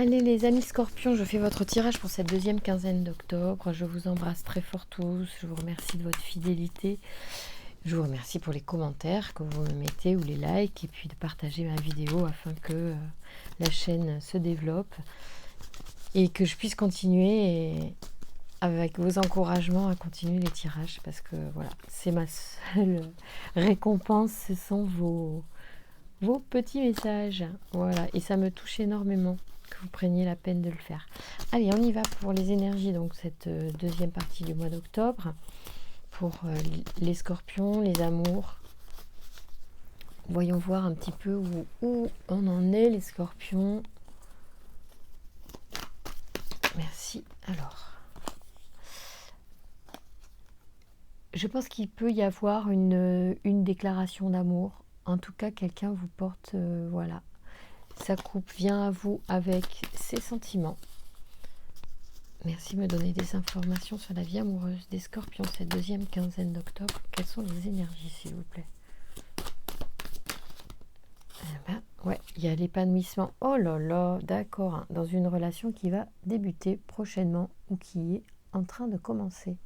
Allez les amis scorpions, je fais votre tirage pour cette deuxième quinzaine d'octobre. Je vous embrasse très fort tous. Je vous remercie de votre fidélité. Je vous remercie pour les commentaires que vous me mettez ou les likes et puis de partager ma vidéo afin que la chaîne se développe et que je puisse continuer avec vos encouragements à continuer les tirages parce que voilà, c'est ma seule récompense, ce sont vos petits messages. Voilà, et ça me touche énormément que vous preniez la peine de le faire. Allez, on y va pour les énergies, donc cette deuxième partie du mois d'octobre, pour les scorpions, les amours. Voyons voir un petit peu où on en est, les scorpions. Merci. Alors, je pense qu'il peut y avoir une déclaration d'amour. En tout cas, quelqu'un vous porte, voilà, sa coupe vient à vous avec ses sentiments. Merci de me donner des informations sur la vie amoureuse des scorpions cette deuxième quinzaine d'octobre. Quelles sont les énergies, s'il vous plaît? Ouais, il y a l'épanouissement. Oh là là, d'accord. Hein, dans une relation qui va débuter prochainement ou qui est en train de commencer.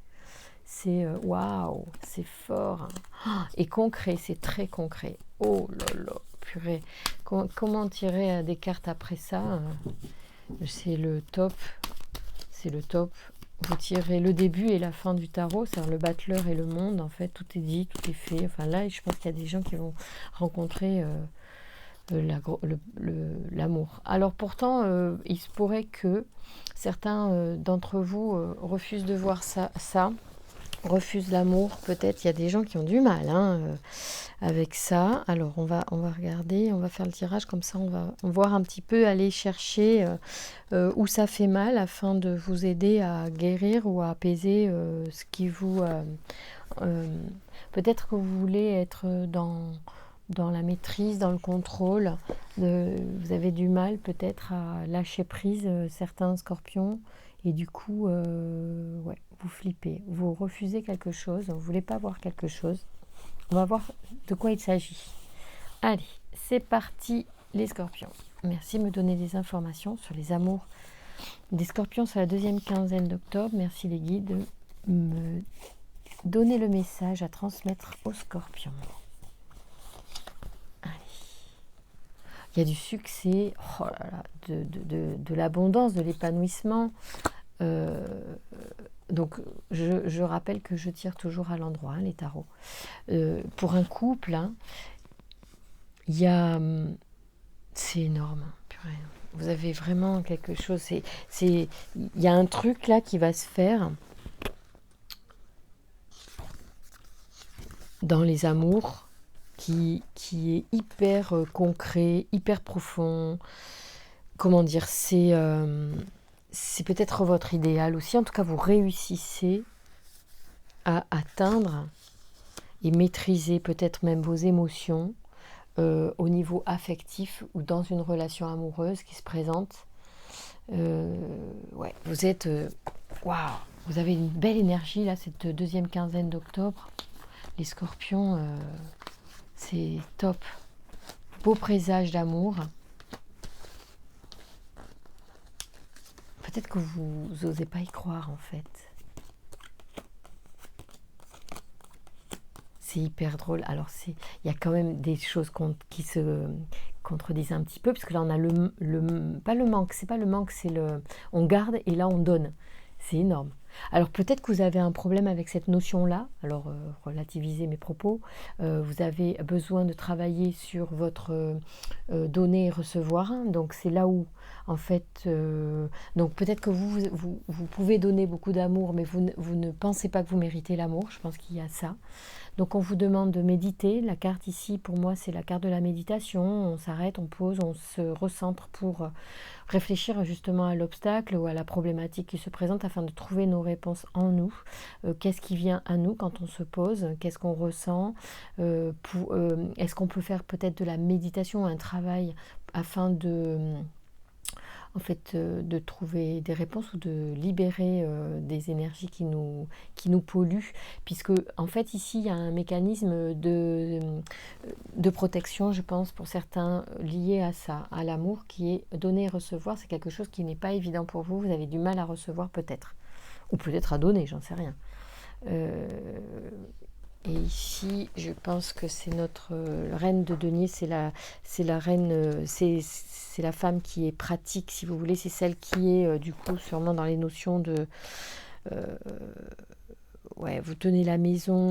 C'est waouh, c'est fort. Hein. Et concret, c'est très concret. Oh là là, purée. Comment tirer des cartes après ça? C'est le top. C'est le top. Vous tirez le début et la fin du tarot, c'est-à-dire le battleur et le monde. En fait, tout est dit, tout est fait. Enfin là, je pense qu'il y a des gens qui vont rencontrer l'amour. Alors pourtant, il se pourrait que certains d'entre vous refusent de voir ça, refusent l'amour. Peut-être il y a des gens qui ont du mal avec ça. Alors on va regarder, on va faire le tirage comme ça, on va voir un petit peu, aller chercher où ça fait mal afin de vous aider à guérir ou à apaiser ce qui vous... peut-être que vous voulez être dans la maîtrise, dans le contrôle. Vous avez du mal peut-être à lâcher prise certains scorpions et du coup, ouais, vous flippez, vous refusez quelque chose, vous ne voulez pas voir quelque chose. On va voir de quoi il s'agit. Allez, c'est parti les scorpions. Merci de me donner des informations sur les amours des scorpions sur la deuxième quinzaine d'octobre. Merci les guides de me donner le message à transmettre aux scorpions. Il y a du succès, oh là là, de l'abondance, de l'épanouissement. Donc, je rappelle que je tire toujours à l'endroit, les tarots. Pour un couple, il y a... c'est énorme, purée. Vous avez vraiment quelque chose. Il y a un truc là qui va se faire dans les amours qui est hyper concret, hyper profond. Comment dire, c'est peut-être votre idéal aussi. En tout cas, vous réussissez à atteindre et maîtriser peut-être même vos émotions au niveau affectif ou dans une relation amoureuse qui se présente. Ouais, vous êtes... waouh, vous avez une belle énergie là, cette deuxième quinzaine d'octobre. Les scorpions, c'est top. Beau présage d'amour. Peut-être que vous n'osez pas y croire en fait. C'est hyper drôle. Alors il y a quand même des choses qui se contredisent un petit peu, parce que là on a pas le manque, c'est pas le manque, c'est on garde et là on donne. C'est énorme. Alors peut-être que vous avez un problème avec cette notion-là, alors relativisez mes propos, vous avez besoin de travailler sur votre donner et recevoir, donc c'est là où en fait, donc peut-être que vous pouvez donner beaucoup d'amour, mais vous ne pensez pas que vous méritez l'amour, je pense qu'il y a ça. Donc on vous demande de méditer, la carte ici pour moi c'est la carte de la méditation, on s'arrête, on pose, on se recentre pour réfléchir justement à l'obstacle ou à la problématique qui se présente afin de trouver nos réponses en nous. Qu'est-ce qui vient à nous quand on se pose? Qu'est-ce qu'on ressent? Est-ce qu'on peut faire peut-être de la méditation, un travail afin de en fait, de trouver des réponses ou de libérer des énergies qui nous polluent, puisque en fait ici il y a un mécanisme de protection, je pense, pour certains, lié à ça, à l'amour, qui est donner et recevoir. C'est quelque chose qui n'est pas évident pour vous, vous avez du mal à recevoir peut-être, ou peut-être à donner, j'en sais rien. Euh, et ici, je pense que c'est notre reine de denier, c'est la reine, c'est la femme qui est pratique, si vous voulez, c'est celle qui est du coup sûrement dans les notions de euh, ouais, vous tenez la maison,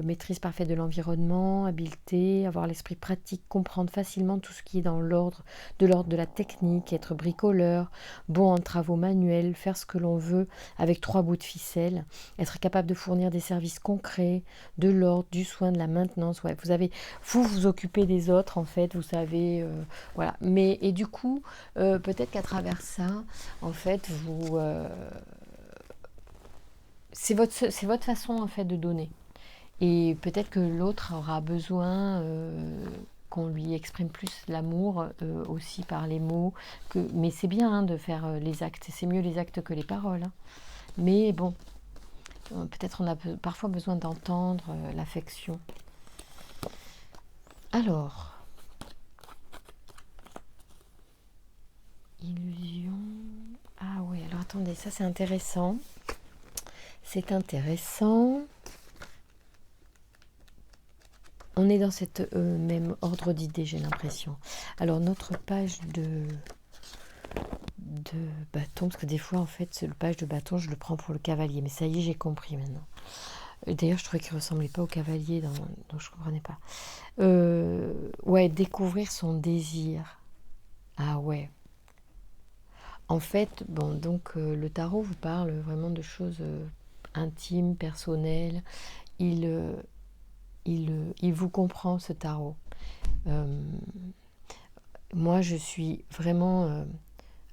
maîtrise parfaite de l'environnement, habileté, avoir l'esprit pratique, comprendre facilement tout ce qui est dans l'ordre de la technique, être bricoleur, bon en travaux manuels, faire ce que l'on veut avec 3 bouts de ficelle, être capable de fournir des services concrets, de l'ordre, du soin, de la maintenance. Ouais, vous vous occupez des autres en fait, vous savez, voilà. Mais et du coup, peut-être qu'à travers ça, en fait, c'est votre façon en fait de donner. Et peut-être que l'autre aura besoin qu'on lui exprime plus l'amour aussi par les mots. Mais c'est bien hein, de faire les actes. C'est mieux les actes que les paroles. Hein. Mais bon, peut-être on a parfois besoin d'entendre l'affection. Alors, illusion. Ah oui, alors attendez, ça c'est intéressant. C'est intéressant. On est dans cette même ordre d'idées, j'ai l'impression. Alors, notre page de bâton, parce que des fois, en fait, le page de bâton, je le prends pour le cavalier. Mais ça y est, j'ai compris maintenant. D'ailleurs, je trouvais qu'il ne ressemblait pas au cavalier, donc je ne comprenais pas. Ouais, découvrir son désir. Ah ouais. En fait, bon, donc le tarot vous parle vraiment de choses intimes, personnelles. Il, euh, il vous comprend, ce tarot. Euh, Moi, je suis vraiment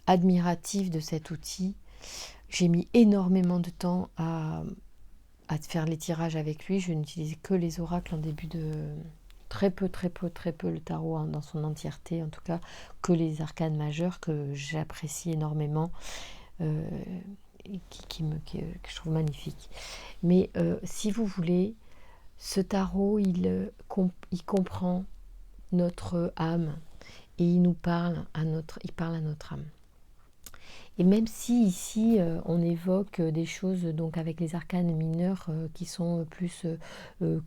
admirative de cet outil. J'ai mis énormément de temps à faire les tirages avec lui. Je n'utilisais que les oracles en début de... Très peu, très peu, très peu le tarot hein, dans son entièreté, en tout cas que les arcanes majeures que j'apprécie énormément euh, et que je trouve magnifique. Mais si vous voulez, ce tarot, il comprend notre âme et il nous parle il parle à notre âme. Et même si ici on évoque des choses donc avec les arcanes mineurs qui sont plus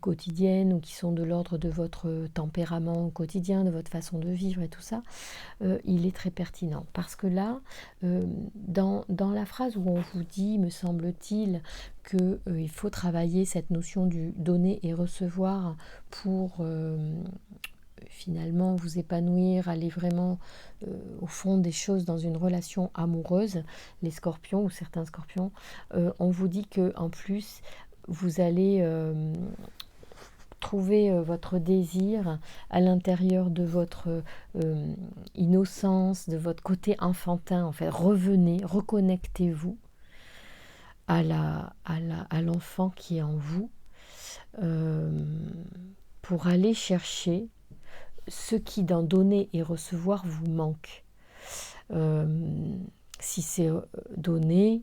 quotidiennes ou qui sont de l'ordre de votre tempérament quotidien, de votre façon de vivre et tout ça, il est très pertinent. Parce que là, dans la phrase où on vous dit, me semble-t-il, qu'il faut travailler cette notion du donner et recevoir pour finalement vous épanouir, aller vraiment au fond des choses dans une relation amoureuse, les scorpions ou certains scorpions, on vous dit que en plus vous allez trouver votre désir à l'intérieur de votre innocence, de votre côté enfantin. En fait, revenez, reconnectez-vous à l'enfant qui est en vous euh, pour aller chercher ce qui dans donner et recevoir vous manque. Si c'est donner,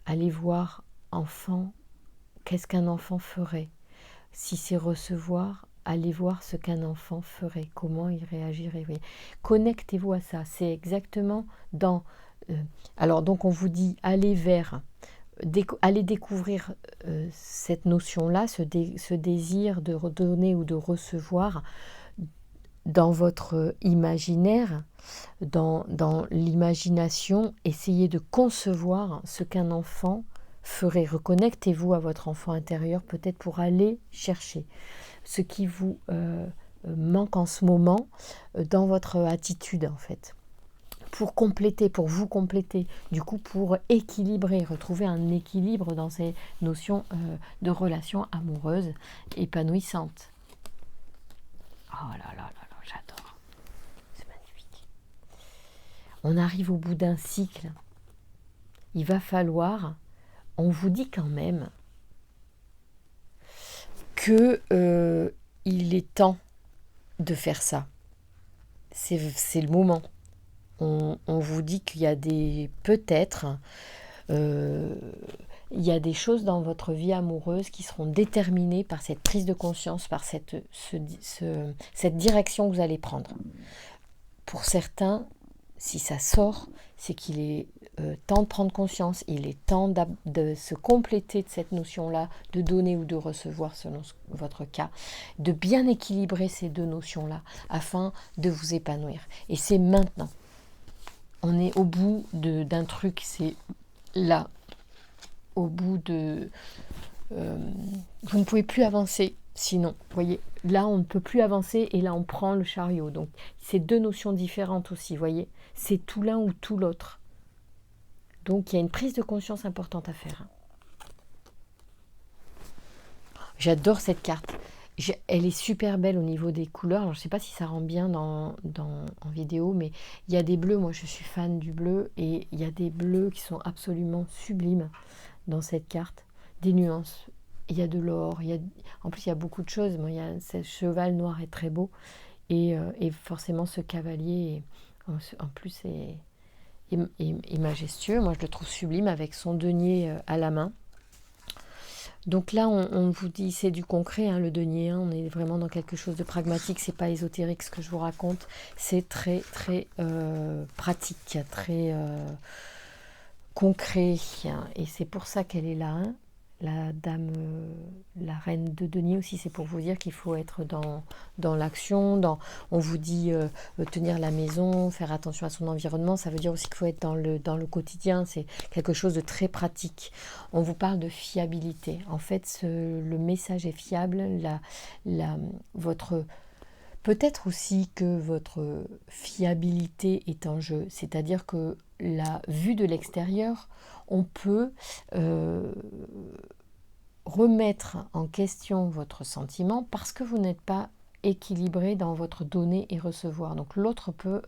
allez voir enfant, qu'est-ce qu'un enfant ferait. Si c'est recevoir, allez voir ce qu'un enfant ferait, comment il réagirait. Oui. Connectez-vous à ça. C'est exactement dans... alors donc on vous dit allez vers... allez découvrir cette notion-là, ce désir de redonner ou de recevoir dans votre imaginaire, dans l'imagination, essayez de concevoir ce qu'un enfant ferait. Reconnectez-vous à votre enfant intérieur, peut-être pour aller chercher ce qui vous manque en ce moment dans votre attitude, en fait. Pour compléter, pour vous compléter, du coup pour équilibrer, retrouver un équilibre dans ces notions de relations amoureuses épanouissantes. Oh là là là là, j'adore. C'est magnifique. On arrive au bout d'un cycle. Il va falloir, on vous dit quand même que il est temps de faire ça. C'est le moment. on vous dit qu'il y a peut-être, il y a des choses dans votre vie amoureuse qui seront déterminées par cette prise de conscience, par cette direction que vous allez prendre. Pour certains, si ça sort, c'est qu'il est temps de prendre conscience, il est temps de se compléter de cette notion-là, de donner ou de recevoir selon votre cas, de bien équilibrer ces deux notions-là afin de vous épanouir. Et c'est maintenant. On est au bout d'un truc, c'est là, au bout de... vous ne pouvez plus avancer sinon. Vous voyez, là on ne peut plus avancer et là on prend le chariot. Donc c'est deux notions différentes aussi, vous voyez. C'est tout l'un ou tout l'autre. Donc il y a une prise de conscience importante à faire. J'adore cette carte. Elle est super belle au niveau des couleurs. Alors, je ne sais pas si ça rend bien en vidéo, mais il y a des bleus. Moi, je suis fan du bleu. Et il y a des bleus qui sont absolument sublimes dans cette carte. Des nuances. Il y a de l'or. En plus, il y a beaucoup de choses. Bon, ce cheval noir est très beau. Et forcément, ce cavalier, en plus, est majestueux. Moi, je le trouve sublime avec son denier à la main. Donc là, on vous dit, c'est du concret, hein, le denier, hein, on est vraiment dans quelque chose de pragmatique, c'est pas ésotérique ce que je vous raconte, c'est très très pratique, très concret, hein, et c'est pour ça qu'elle est là, hein. La dame, la reine de denier aussi, c'est pour vous dire qu'il faut être dans l'action, on vous dit tenir la maison, faire attention à son environnement, ça veut dire aussi qu'il faut être dans le quotidien, c'est quelque chose de très pratique. On vous parle de fiabilité. En fait, le message est fiable, peut-être aussi que votre fiabilité est en jeu, c'est-à-dire que la vue de l'extérieur, on peut remettre en question votre sentiment parce que vous n'êtes pas équilibré dans votre donner et recevoir. Donc l'autre peut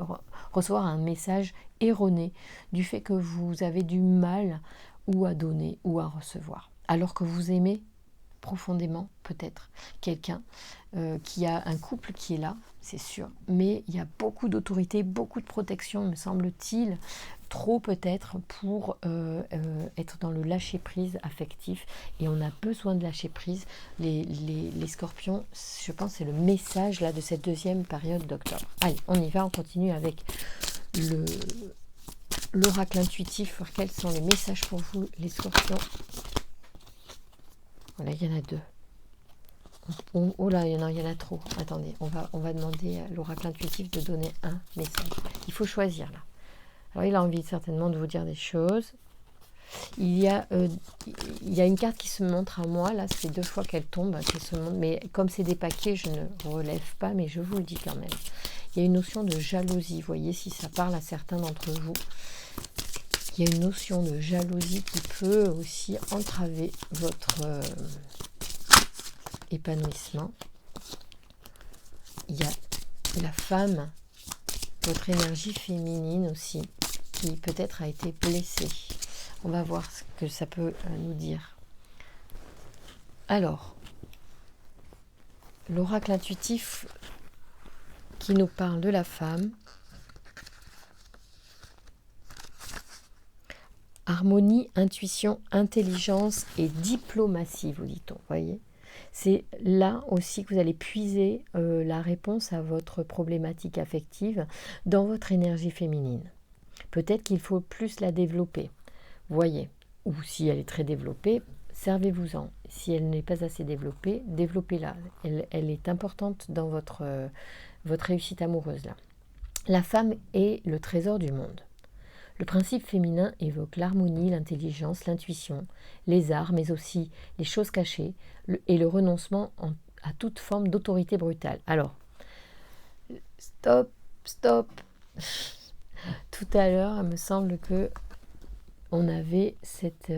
recevoir un message erroné du fait que vous avez du mal ou à donner ou à recevoir. Alors que vous aimez profondément peut-être quelqu'un qui a un couple qui est là, c'est sûr, mais il y a beaucoup d'autorité, beaucoup de protection, me semble-t-il, trop peut-être pour être dans le lâcher-prise affectif, et on a besoin de lâcher-prise. Les scorpions, je pense, c'est le message là de cette deuxième période d'octobre. Allez, on y va, on continue avec l'oracle intuitif. Quels sont les messages pour vous, les scorpions? Voilà, il y en a deux. Oh là, il y en a trop. Attendez, on va demander à l'oracle intuitif de donner un message. Il faut choisir là. Alors, il a envie certainement de vous dire des choses. Il y a une carte qui se montre à moi. Là, c'est 2 fois qu'elle tombe. Qu'elle se montre, mais comme c'est des paquets, je ne relève pas, mais je vous le dis quand même. Il y a une notion de jalousie. Vous voyez, si ça parle à certains d'entre vous. Il y a une notion de jalousie qui peut aussi entraver votre épanouissement. Il y a la femme, votre énergie féminine aussi, qui peut-être a été blessée. On va voir ce que ça peut nous dire. Alors, l'oracle intuitif qui nous parle de la femme. Harmonie, intuition, intelligence et diplomatie, vous dit-on, voyez. C'est là aussi que vous allez puiser la réponse à votre problématique affective dans votre énergie féminine. Peut-être qu'il faut plus la développer, voyez. Ou si elle est très développée, servez-vous-en. Si elle n'est pas assez développée, développez-la. Elle est importante dans votre réussite amoureuse là. La femme est le trésor du monde. Le principe féminin évoque l'harmonie, l'intelligence, l'intuition, les arts, mais aussi les choses cachées et le renoncement à toute forme d'autorité brutale. Alors, stop. Tout à l'heure, il me semble que on avait cette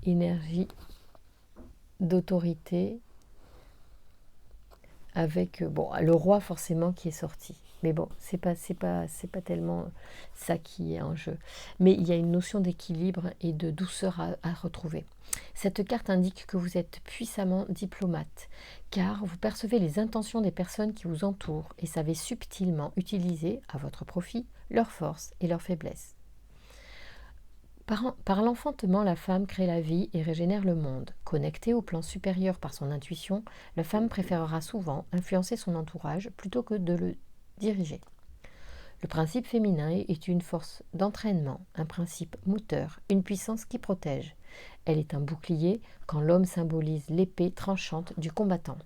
énergie d'autorité avec le roi forcément qui est sorti. Mais bon, c'est pas tellement ça qui est en jeu. Mais il y a une notion d'équilibre et de douceur à retrouver. Cette carte indique que vous êtes puissamment diplomate, car vous percevez les intentions des personnes qui vous entourent et savez subtilement utiliser, à votre profit, leurs forces et leurs faiblesses. Par l'enfantement, la femme crée la vie et régénère le monde. Connectée au plan supérieur par son intuition, la femme préférera souvent influencer son entourage plutôt que de le diriger. Le principe féminin est une force d'entraînement, un principe moteur, une puissance qui protège. Elle est un bouclier quand l'homme symbolise l'épée tranchante du combattant.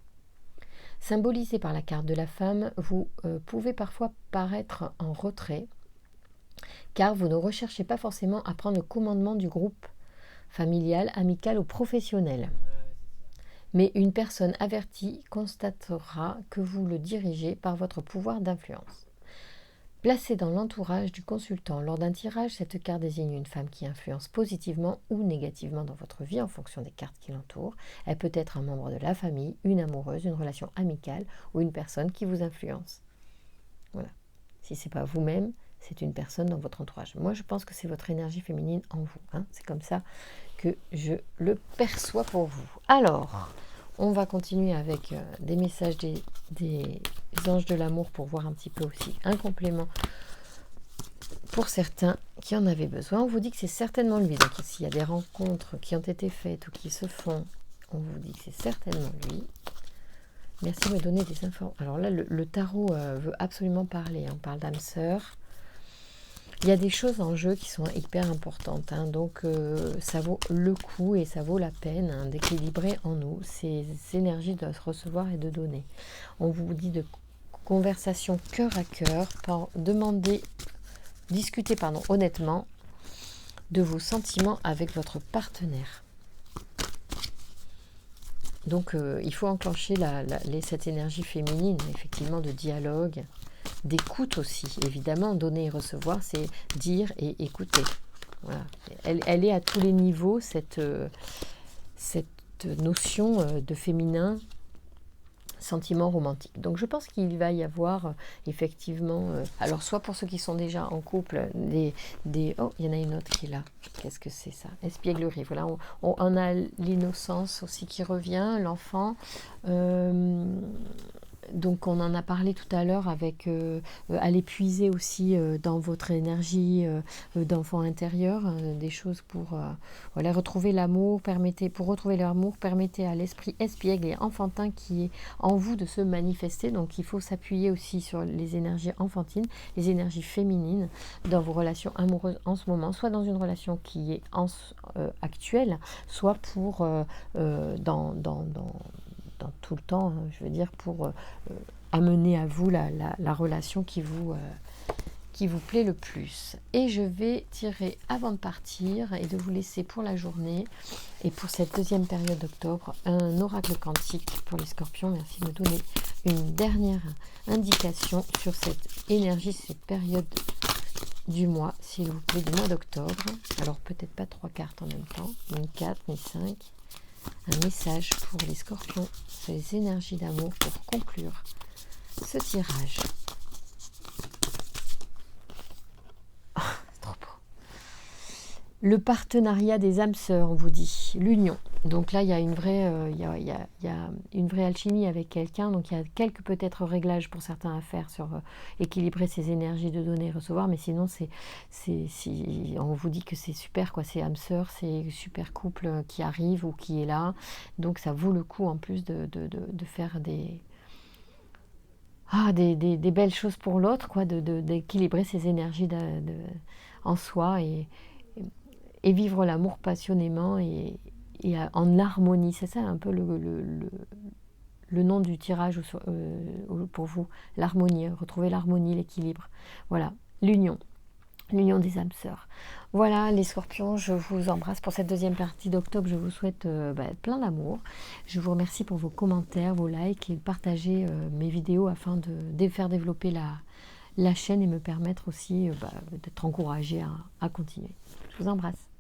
Symbolisé par la carte de la femme, vous pouvez parfois paraître en retrait, car vous ne recherchez pas forcément à prendre le commandement du groupe familial, amical ou professionnel. Mais une personne avertie constatera que vous le dirigez par votre pouvoir d'influence. Placée dans l'entourage du consultant lors d'un tirage, cette carte désigne une femme qui influence positivement ou négativement dans votre vie en fonction des cartes qui l'entourent. Elle peut être un membre de la famille, une amoureuse, une relation amicale ou une personne qui vous influence. Voilà. Si ce n'est pas vous-même, c'est une personne dans votre entourage. Moi, je pense que c'est votre énergie féminine en vous. Hein. C'est comme ça que je le perçois pour vous. Alors, on va continuer avec des messages des anges de l'amour pour voir un petit peu aussi un complément pour certains qui en avaient besoin. On vous dit que c'est certainement lui. Donc, s'il y a des rencontres qui ont été faites ou qui se font, on vous dit que c'est certainement lui. Merci de me donner des informations. Alors là, le tarot veut absolument parler. On parle d'âme sœur. Il y a des choses en jeu qui sont hyper importantes. Hein, donc, ça vaut le coup et ça vaut la peine d'équilibrer en nous ces énergies de se recevoir et de donner. On vous dit de conversation cœur à cœur, discuter honnêtement de vos sentiments avec votre partenaire. Donc, il faut enclencher cette énergie féminine, effectivement, de dialogue, d'écoute aussi. Évidemment, donner et recevoir, c'est dire et écouter. Voilà. Elle est à tous les niveaux, cette notion de féminin, sentiment romantique. Donc, je pense qu'il va y avoir effectivement... alors, soit pour ceux qui sont déjà en couple, oh, il y en a une autre qui est là. Qu'est-ce que c'est ça? Espièglerie. Voilà, on a l'innocence aussi qui revient, l'enfant. Donc, on en a parlé tout à l'heure avec aller puiser aussi dans votre énergie d'enfant intérieur, des choses pour retrouver l'amour. Pour retrouver l'amour, permettez à l'esprit espiègle et enfantin qui est en vous de se manifester. Donc, il faut s'appuyer aussi sur les énergies enfantines, les énergies féminines dans vos relations amoureuses en ce moment, soit dans une relation qui est actuelle, soit pour dans tout le temps, je veux dire, pour amener à vous la relation qui vous plaît le plus. Et je vais tirer avant de partir et de vous laisser pour la journée et pour cette deuxième période d'octobre un oracle quantique pour les scorpions. Merci de me donner une dernière indication sur cette énergie, cette période du mois, s'il vous plaît, du mois d'octobre. Alors peut-être pas 3 cartes en même temps, ni 4, ni 5. Un message pour les scorpions, ces énergies d'amour pour conclure ce tirage. Oh, c'est trop beau. Le partenariat des âmes sœurs, on vous dit, l'union. Donc là, il y a une vraie, une vraie alchimie avec quelqu'un. Donc il y a quelques peut-être réglages pour certains à faire sur équilibrer ces énergies de donner et recevoir. Mais sinon, on vous dit que c'est super, quoi. C'est âme sœur, c'est super couple qui arrive ou qui est là. Donc ça vaut le coup en plus de faire des belles choses pour l'autre, quoi, d'équilibrer ces énergies en soi et vivre l'amour passionnément et en harmonie. C'est ça un peu le nom du tirage pour vous, l'harmonie, retrouver l'harmonie, l'équilibre. Voilà, l'union des âmes sœurs. Voilà les scorpions, je vous embrasse pour cette deuxième partie d'octobre. Je vous souhaite plein d'amour. Je vous remercie pour vos commentaires, vos likes et de partager mes vidéos afin de faire développer la chaîne et me permettre aussi d'être encouragée à continuer. Je vous embrasse.